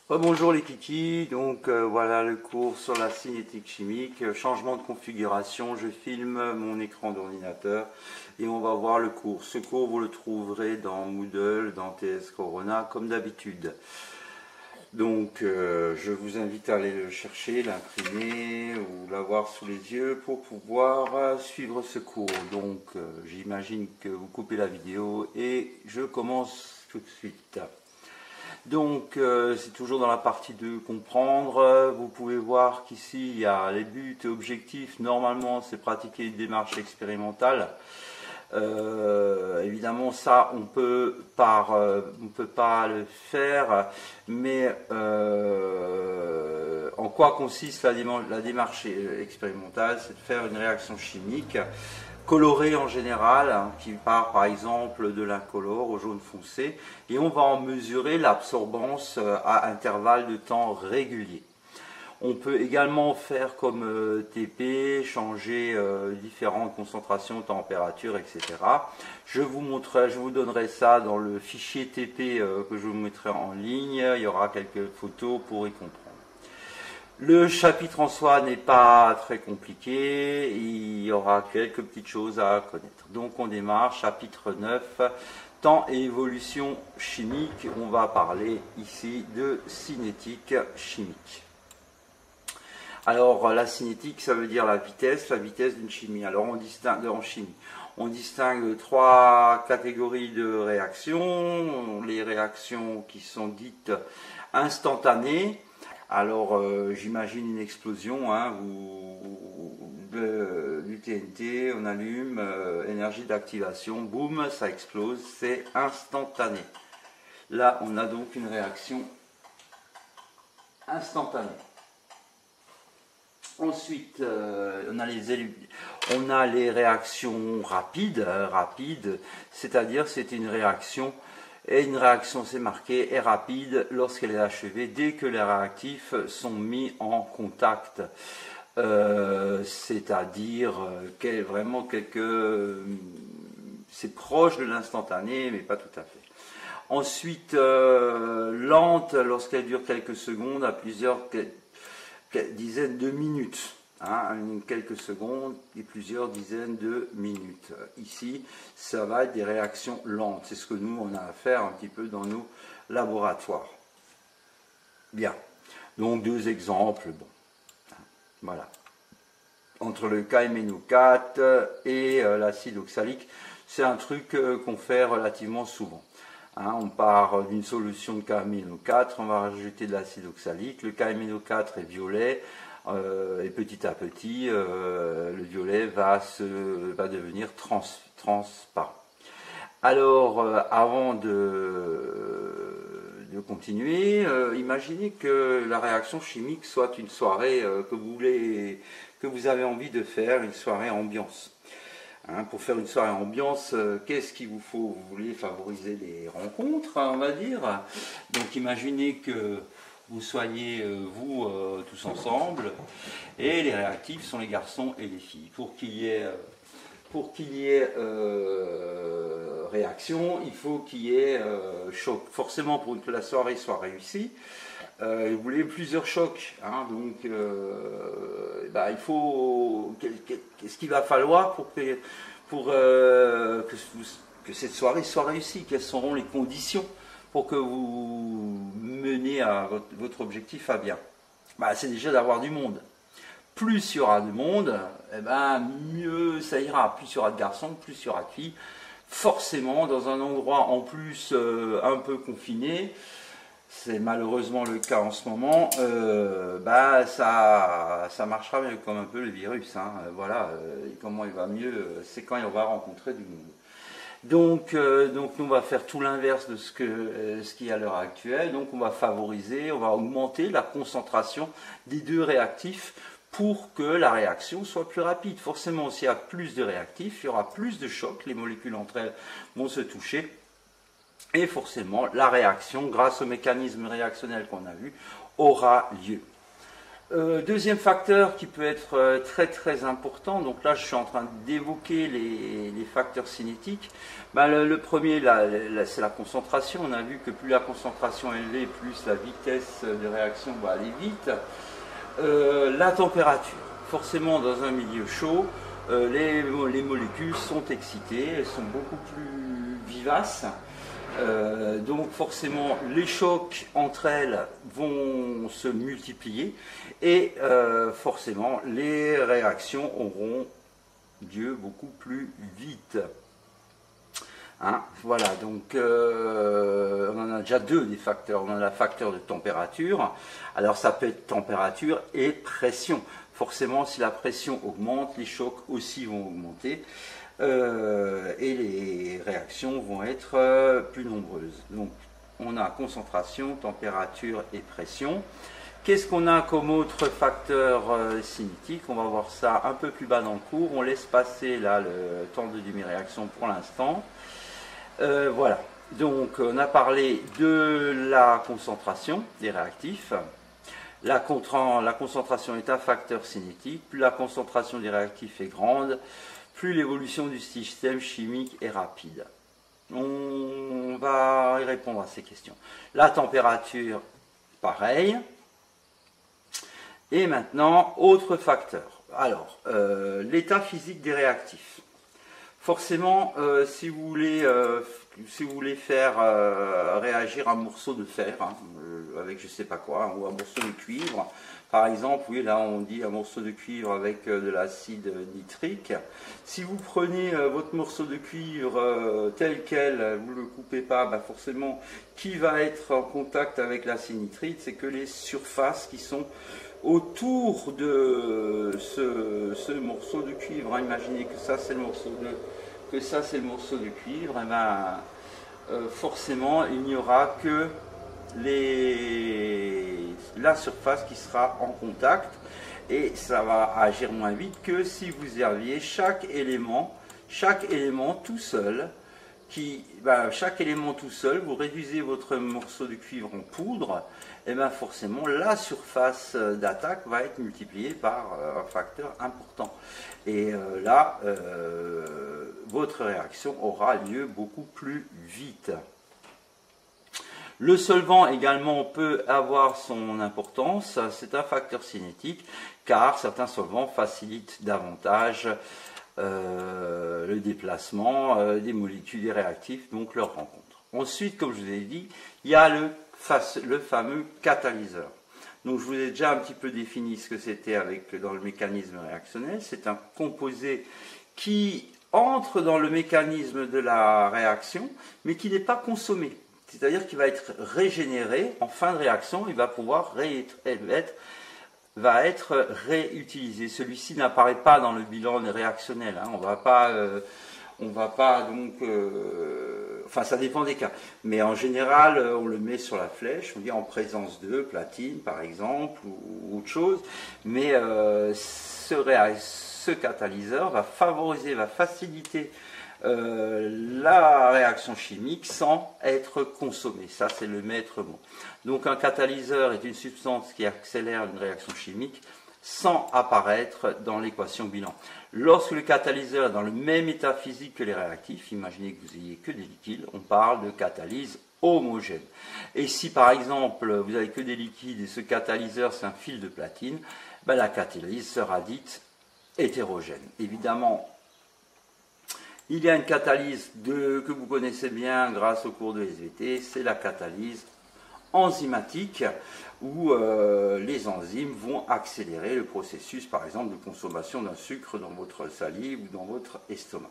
Bonjour les kikis, donc voilà le cours sur la cinétique chimique, changement de configuration, je filme mon écran d'ordinateur et on va voir le cours. Ce cours vous le trouverez dans Moodle, dans TS Corona comme d'habitude. Donc je vous invite à aller le chercher, l'imprimer ou l'avoir sous les yeux pour pouvoir suivre ce cours. Donc j'imagine que vous coupez la vidéo et je commence tout de suite. Donc c'est toujours dans la partie de comprendre. Vous pouvez voir qu'ici il y a les buts et objectifs. Normalement c'est pratiquer une démarche expérimentale. Évidemment ça on peut pas le faire, mais en quoi consiste la démarche expérimentale? C'est de faire une réaction chimique coloré en général, hein, qui part par exemple de l'incolore au jaune foncé, et on va en mesurer l'absorbance à intervalles de temps réguliers. On peut également faire comme TP, changer différentes concentrations, température, etc. Je vous donnerai ça dans le fichier TP que je vous mettrai en ligne. Il y aura quelques photos pour y comprendre. Le chapitre en soi n'est pas très compliqué, il y aura quelques petites choses à connaître. Donc on démarre, chapitre 9, temps et évolution chimique. On va parler ici de cinétique chimique. Alors la cinétique, ça veut dire la vitesse d'une chimie. Alors on distingue en chimie. On distingue trois catégories de réactions. Les réactions qui sont dites instantanées. Alors j'imagine une explosion, hein, du TNT, on allume, énergie d'activation, boum, ça explose, c'est instantané. Là on a donc une réaction instantanée. Ensuite on a les réactions rapides, c'est-à-dire c'est une réaction. Et une réaction, c'est marqué, est rapide lorsqu'elle est achevée, dès que les réactifs sont mis en contact. C'est-à-dire vraiment c'est proche de l'instantané, mais pas tout à fait. Ensuite, lente lorsqu'elle dure quelques secondes à plusieurs dizaines de minutes. Hein, quelques secondes et plusieurs dizaines de minutes. Ici, ça va être des réactions lentes. C'est ce que nous, on a à faire un petit peu dans nos laboratoires. Bien. Donc, deux exemples. Bon. Voilà. Entre le KMNO4 et l'acide oxalique, c'est un truc qu'on fait relativement souvent. Hein, on part d'une solution de KMNO4, on va rajouter de l'acide oxalique. Le KMNO4 est violet. Et petit à petit, le violet va devenir transparent. Alors, avant de continuer, imaginez que la réaction chimique soit une soirée que vous avez envie de faire, une soirée ambiance. Hein, pour faire une soirée ambiance, qu'est-ce qu'il vous faut? Vous voulez favoriser les rencontres, hein, on va dire. Donc imaginez que vous soyez tous ensemble et les réactifs sont les garçons et les filles. Pour qu'il y ait réaction, il faut qu'il y ait choc. Forcément, pour que la soirée soit réussie, vous voulez plusieurs chocs. Hein, donc, il faut. Qu'est-ce qu'il va falloir pour que cette soirée soit réussie? Quelles seront les conditions pour que vous meniez à votre objectif à bien? C'est déjà d'avoir du monde. Plus il y aura de monde, mieux ça ira. Plus il y aura de garçons, plus il y aura de filles. Forcément, dans un endroit en plus un peu confiné, c'est malheureusement le cas en ce moment, ça marchera mieux, comme un peu le virus. Hein. Voilà, comment il va mieux, c'est quand on va rencontrer du monde. Donc nous on va faire tout l'inverse de ce qu'il y a à l'heure actuelle. Donc on va favoriser, on va augmenter la concentration des deux réactifs pour que la réaction soit plus rapide. Forcément, s'il y a plus de réactifs, il y aura plus de chocs, les molécules entre elles vont se toucher. Et forcément, la réaction, grâce au mécanisme réactionnel qu'on a vu, aura lieu. Deuxième facteur qui peut être très très important, donc là je suis en train d'évoquer les facteurs cinétiques. Ben, le premier, c'est la concentration. On a vu que plus la concentration est élevée, plus la vitesse de réaction va aller vite. La température. Forcément, dans un milieu chaud, les molécules sont excitées, elles sont beaucoup plus vivaces. Donc forcément les chocs entre elles vont se multiplier et forcément les réactions auront lieu beaucoup plus vite. Hein, voilà, donc on en a déjà deux des facteurs. On a le facteur de température. Alors ça peut être température et pression. Forcément, si la pression augmente, les chocs aussi vont augmenter. Et les réactions vont être plus nombreuses. Donc on a concentration, température et pression. Qu'est-ce qu'on a comme autre facteur cinétique? On va voir ça un peu plus bas dans le cours. On laisse passer là le temps de demi-réaction pour l'instant. Voilà, donc on a parlé de la concentration des réactifs. La concentration est un facteur cinétique. Plus la concentration des réactifs est grande, plus l'évolution du système chimique est rapide. On va y répondre à ces questions. La température, pareil. Et maintenant, autre facteur. Alors, l'état physique des réactifs. Forcément, si vous voulez faire réagir un morceau de fer, hein, avec je sais pas quoi, ou un morceau de cuivre, par exemple, oui, là on dit un morceau de cuivre avec de l'acide nitrique. Si vous prenez votre morceau de cuivre tel quel, vous ne le coupez pas, bah forcément, qui va être en contact avec l'acide nitrique, c'est que les surfaces qui sont autour de ce morceau de cuivre. Hein, imaginez que ça c'est le morceau de cuivre, et ben, forcément il n'y aura que la surface qui sera en contact et ça va agir moins vite que si vous aviez chaque élément tout seul. Chaque élément tout seul, vous réduisez votre morceau de cuivre en poudre, et bien forcément la surface d'attaque va être multipliée par un facteur important. Et là, votre réaction aura lieu beaucoup plus vite. Le solvant également peut avoir son importance, c'est un facteur cinétique, car certains solvants facilitent davantage le déplacement des molécules des réactifs, donc leur rencontre. Ensuite, comme je vous ai dit, il y a le fameux catalyseur. Donc je vous ai déjà un petit peu défini ce que c'était dans le mécanisme réactionnel. C'est un composé qui entre dans le mécanisme de la réaction, mais qui n'est pas consommé. C'est-à-dire qu'il va être régénéré en fin de réaction, il va pouvoir être réutilisé. Celui-ci n'apparaît pas dans le bilan réactionnel. Hein. On va pas donc, enfin ça dépend des cas. Mais en général, on le met sur la flèche. On dit en présence de platine, par exemple, ou autre chose. Mais ce catalyseur va faciliter la réaction chimique sans être consommée. Ça, c'est le maître mot. Donc, un catalyseur est une substance qui accélère une réaction chimique sans apparaître dans l'équation bilan. Lorsque le catalyseur est dans le même état physique que les réactifs, imaginez que vous ayez que des liquides, on parle de catalyse homogène. Et si par exemple vous n'avez que des liquides et ce catalyseur c'est un fil de platine, ben, la catalyse sera dite hétérogène. Évidemment, il y a une catalyse que vous connaissez bien grâce au cours de SVT, c'est la catalyse enzymatique où les enzymes vont accélérer le processus, par exemple, de consommation d'un sucre dans votre salive ou dans votre estomac.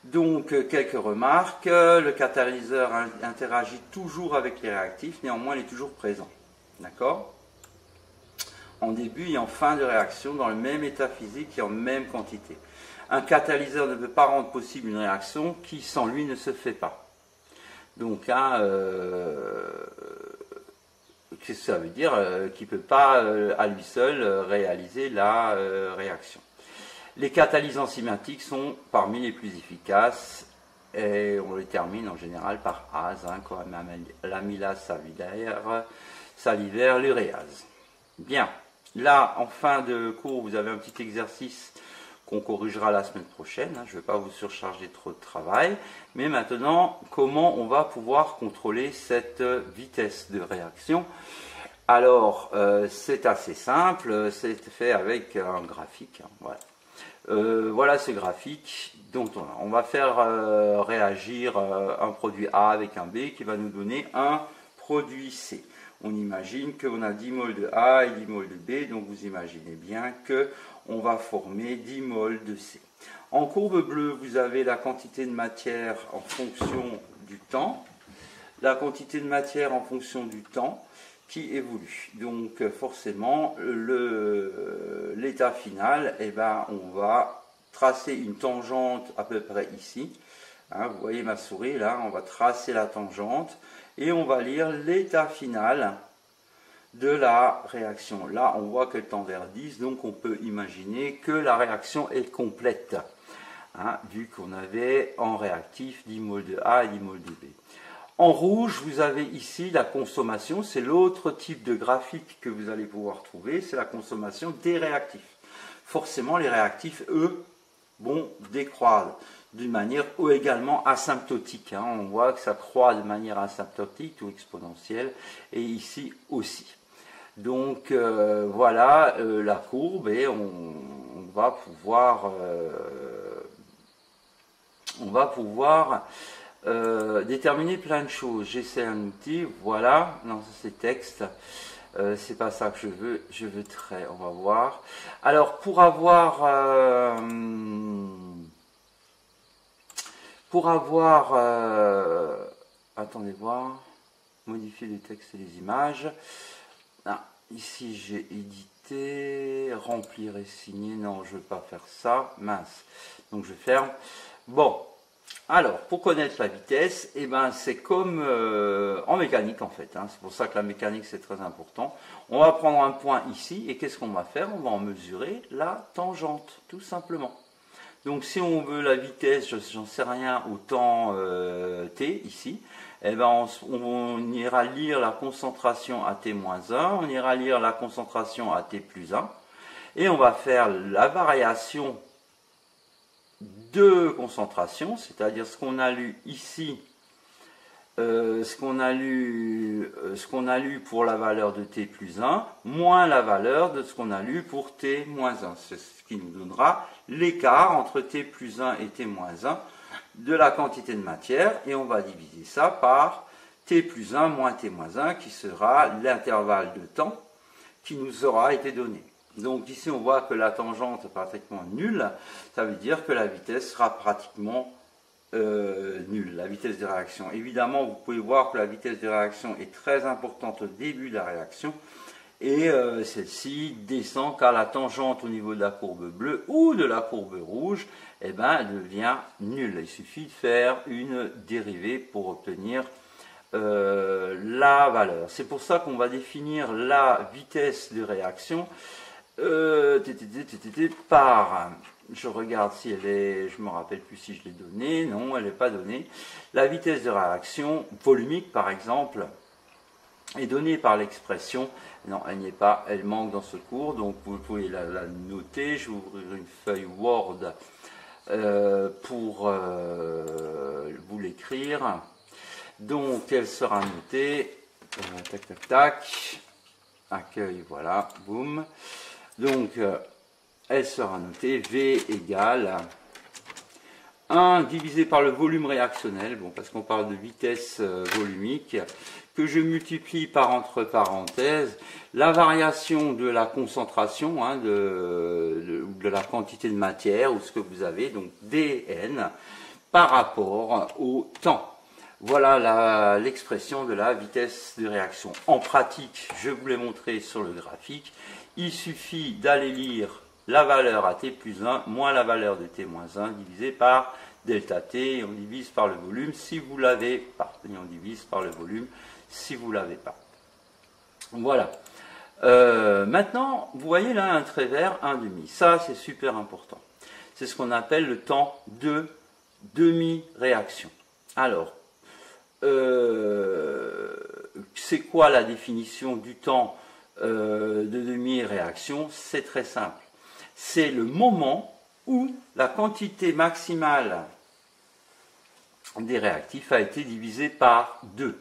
Donc, quelques remarques. Le catalyseur interagit toujours avec les réactifs, néanmoins, il est toujours présent. D'accord ? En début et en fin de réaction, dans le même état physique et en même quantité. Un catalyseur ne peut pas rendre possible une réaction qui, sans lui, ne se fait pas. Donc, qu'est-ce que ça veut dire qu'il ne peut pas, à lui seul, réaliser la réaction. Les catalyses enzymatiques sont parmi les plus efficaces et on les termine en général par ASE, comme l'amylase salivaire, l'uréase. Bien. Là, en fin de cours, vous avez un petit exercice qu'on corrigera la semaine prochaine. Je ne vais pas vous surcharger trop de travail. Mais maintenant, comment on va pouvoir contrôler cette vitesse de réaction? Alors, c'est assez simple. C'est fait avec un graphique. Voilà. Voilà ce graphique dont on va faire réagir un produit A avec un B qui va nous donner un produit C. On imagine qu'on a 10 moles de A et 10 moles de B, donc vous imaginez bien qu'on va former 10 moles de C. En courbe bleue, vous avez la quantité de matière en fonction du temps, la quantité de matière en fonction du temps qui évolue. Donc forcément, l'état final, eh ben, on va tracer une tangente à peu près ici. Hein, vous voyez ma souris là, on va tracer la tangente et on va lire l'état final de la réaction. Là, on voit qu'elle tend vers 10, donc on peut imaginer que la réaction est complète, hein, vu qu'on avait en réactif 10 moles de A et 10 moles de B. En rouge, vous avez ici la consommation, c'est l'autre type de graphique que vous allez pouvoir trouver, c'est la consommation des réactifs. Forcément, les réactifs, eux, vont décroître d'une manière ou également asymptotique. Hein. On voit que ça croît de manière asymptotique ou exponentielle, et ici aussi. Donc voilà la courbe, et on va pouvoir déterminer plein de choses. J'essaie un outil, voilà, non, ça c'est texte, c'est pas ça que je veux trait, on va voir. Alors pour avoir attendez voir, modifier les textes et les images. Ah, ici j'ai édité, remplir et signer, non je veux pas faire ça, mince, donc je ferme. Bon. Alors, pour connaître la vitesse, eh ben, c'est comme en mécanique en fait. Hein. C'est pour ça que la mécanique c'est très important. On va prendre un point ici et qu'est-ce qu'on va faire? On va en mesurer la tangente, tout simplement. Donc si on veut la vitesse, j'en sais rien, au temps t ici, eh ben, on ira lire la concentration à t-1, on ira lire la concentration à t+1 et on va faire la variation de concentration, c'est-à-dire ce qu'on a lu ici, ce qu'on a lu pour la valeur de t+1, moins la valeur de ce qu'on a lu pour t-1. C'est ce qui nous donnera l'écart entre t+1 et t-1 de la quantité de matière, et on va diviser ça par t+1 moins t-1, qui sera l'intervalle de temps qui nous aura été donné. Donc ici on voit que la tangente est pratiquement nulle, ça veut dire que la vitesse sera pratiquement nulle, la vitesse de réaction. Évidemment vous pouvez voir que la vitesse de réaction est très importante au début de la réaction, et celle-ci descend car la tangente au niveau de la courbe bleue ou de la courbe rouge, eh ben, elle devient nulle. Il suffit de faire une dérivée pour obtenir la valeur. C'est pour ça qu'on va définir la vitesse de réaction par, je regarde si elle est, je me rappelle plus si je l'ai donnée, non, elle n'est pas donnée. La vitesse de réaction volumique, par exemple, est donnée par l'expression, non, elle n'y est pas, elle manque dans ce cours, donc vous pouvez la noter. Je vais ouvrir une feuille Word pour vous l'écrire. Donc, elle sera notée, tac, tac, tac, accueil, voilà, boum. Donc, elle sera notée V égale 1 divisé par le volume réactionnel, bon, parce qu'on parle de vitesse volumique, que je multiplie par entre parenthèses la variation de la concentration, hein, de la quantité de matière, ou ce que vous avez, donc dN, par rapport au temps. Voilà l'expression de la vitesse de réaction. En pratique, je vous l'ai montré sur le graphique, il suffit d'aller lire la valeur à t+1 moins la valeur de t-1 divisé par delta t, et on divise par le volume si vous l'avez pas. Et on divise par le volume si vous l'avez pas. Voilà. Maintenant, vous voyez là un trait vert, 1,5. Ça, c'est super important. C'est ce qu'on appelle le temps de demi-réaction. Alors, c'est quoi la définition du temps de demi-réaction, c'est très simple. C'est le moment où la quantité maximale des réactifs a été divisée par 2.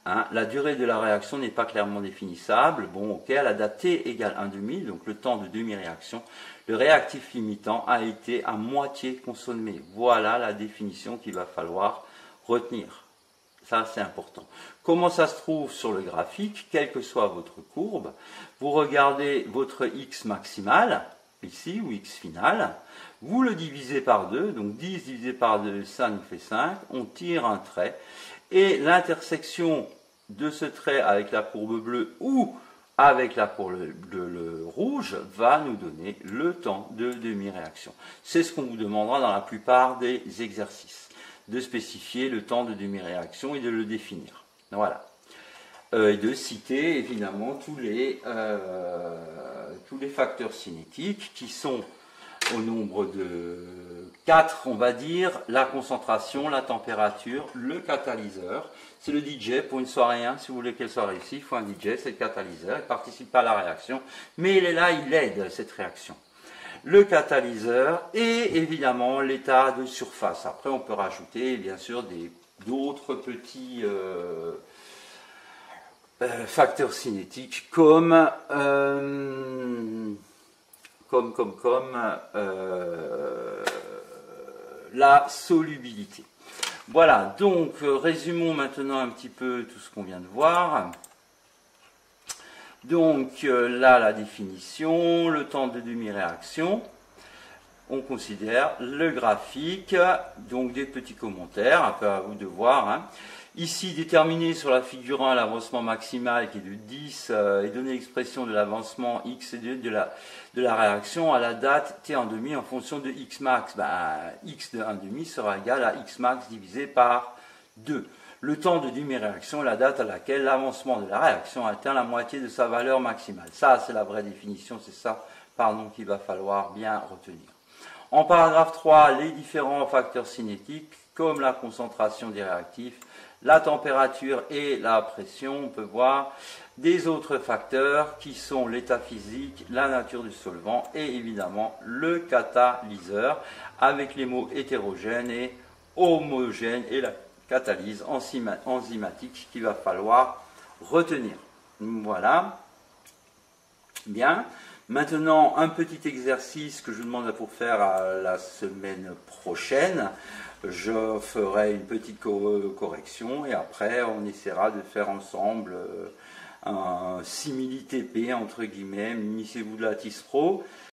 Hein, la durée de la réaction n'est pas clairement définissable. Bon, ok, à la date t égale 1,5, donc le temps de demi-réaction, le réactif limitant a été à moitié consommé. Voilà la définition qu'il va falloir retenir. Ça, c'est important. Comment ça se trouve sur le graphique? Quelle que soit votre courbe, vous regardez votre x maximal, ici, ou x final, vous le divisez par 2, donc 10 divisé par 2, ça nous fait 5, on tire un trait, et l'intersection de ce trait avec la courbe bleue ou avec la courbe rouge va nous donner le temps de demi-réaction. C'est ce qu'on vous demandera dans la plupart des exercices, de spécifier le temps de demi-réaction et de le définir. Voilà. Et de citer évidemment tous les facteurs cinétiques qui sont au nombre de 4, on va dire, la concentration, la température, le catalyseur. C'est le DJ pour une soirée 1, si vous voulez qu'elle soit réussie, il faut un DJ, c'est le catalyseur, il ne participe pas à la réaction, mais il est là, il aide cette réaction. Le catalyseur et évidemment l'état de surface. Après, on peut rajouter bien sûr d'autres petits facteurs cinétiques comme la solubilité. Voilà, donc résumons maintenant un petit peu tout ce qu'on vient de voir. Donc là, la définition, le temps de demi-réaction. On considère le graphique, donc des petits commentaires, un peu à vous de voir. Hein. Ici, déterminé sur la figure 1 l'avancement maximal qui est de 10 et donner l'expression de l'avancement x de la réaction à la date t en demi en fonction de x max. X de 1,5 sera égal à x max divisé par 2. Le temps de demi-réaction est la date à laquelle l'avancement de la réaction atteint la moitié de sa valeur maximale. Ça, c'est la vraie définition, c'est ça, pardon, qu'il va falloir bien retenir. En paragraphe 3, les différents facteurs cinétiques, comme la concentration des réactifs, la température et la pression, on peut voir des autres facteurs qui sont l'état physique, la nature du solvant et évidemment le catalyseur avec les mots hétérogène et homogène et la catalyse enzymatique qu'il va falloir retenir. Voilà. Bien. Maintenant, un petit exercice que je vous demande pour faire la semaine prochaine. Je ferai une petite correction et après on essaiera de faire ensemble un simili-TP entre guillemets. Munissez-vous de la TIS Pro.